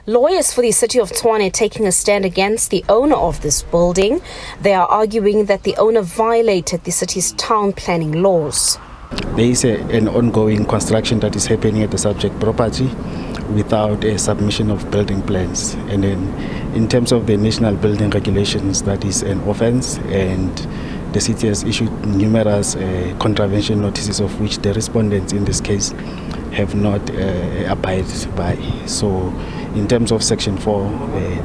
Lawyers for the City of Tshwane taking a stand against the owner of this building. They are arguing that the owner violated the city's town planning laws. There is an ongoing construction that is happening at the subject property without a submission of building plans. And then in terms of the national building regulations, that is an offence, and the city has issued numerous contravention notices, of which the respondents in this case have not abided by. So in terms of Section 4,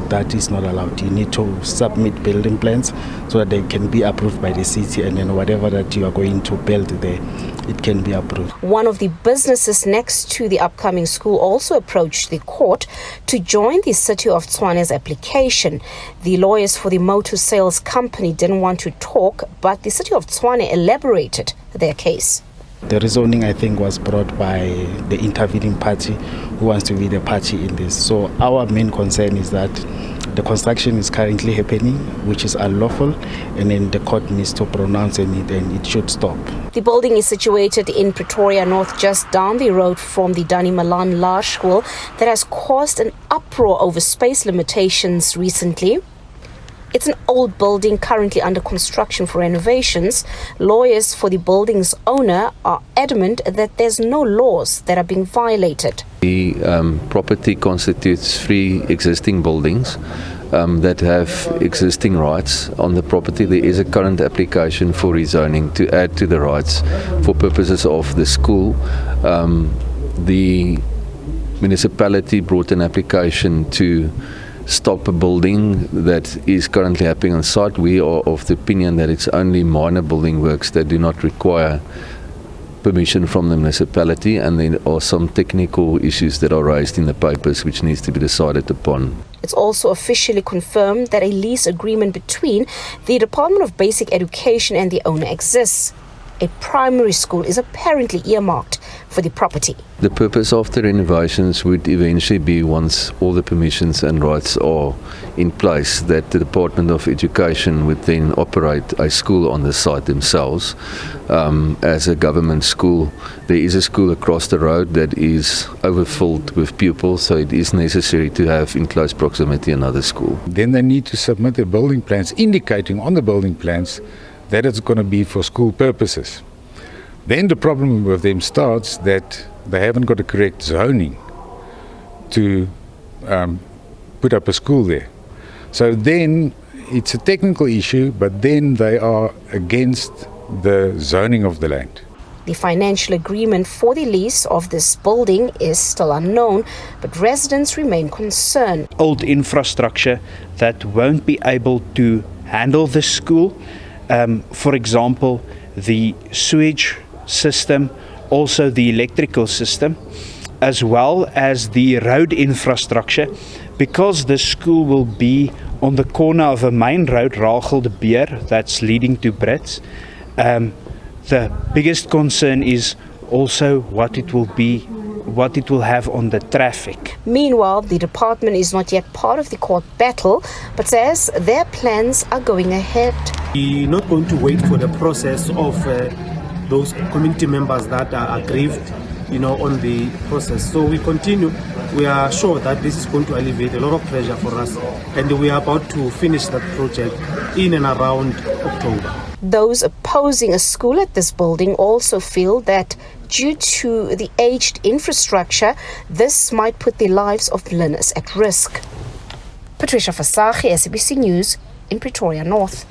that is not allowed. You need to submit building plans so that they can be approved by the city, and then whatever that you are going to build there, it can be approved. One of the businesses next to the upcoming school also approached the court to join the City of Tshwane's application. The lawyers for the motor sales company didn't want to talk, but the City of Tshwane elaborated their case. The rezoning, I think, was brought by the intervening party who wants to be the party in this. So our main concern is that the construction is currently happening, which is unlawful, and then the court needs to pronounce on it, and it should stop. The building is situated in Pretoria North, just down the road from the Danny Malan Law School, that has caused an uproar over space limitations recently. It's an old building currently under construction for renovations. Lawyers for the building's owner are adamant that there's no laws that are being violated. The property constitutes 3 existing buildings that have existing rights on the property. There is a current application for rezoning to add to the rights for purposes of the school. The municipality brought an application to stop a building that is currently happening on site. We are of the opinion that it's only minor building works that do not require permission from the municipality, and there are some technical issues that are raised in the papers which needs to be decided upon. It's also officially confirmed that a lease agreement between the Department of Basic Education and the owner exists. A primary school is apparently earmarked for the property. The purpose of the renovations would eventually be, once all the permissions and rights are in place, that the Department of Education would then operate a school on the site themselves as a government school. There is a school across the road that is overfilled with pupils, so it is necessary to have in close proximity another school. Then they need to submit their building plans, indicating on the building plans that it's going to be for school purposes. Then the problem with them starts that they haven't got the correct zoning to put up a school there. So then it's a technical issue, but then they are against the zoning of the land. The financial agreement for the lease of this building is still unknown, but residents remain concerned. Old infrastructure that won't be able to handle the school. For example, the sewage system, also the electrical system, as well as the road infrastructure, because the school will be on the corner of a main road, Rachel de Beer, that's leading to Brits. The biggest concern is also what it will have on the traffic. Meanwhile, the department is not yet part of the court battle, but says their plans are going ahead. We're not going to wait for the process of those community members that are aggrieved, on the process. So we continue. We are sure that this is going to alleviate a lot of pressure for us, and we are about to finish that project in and around October. Those opposing a school at this building also feel that due to the aged infrastructure, this might put the lives of learners at risk. Patricia Fasagi, SABC News in Pretoria North.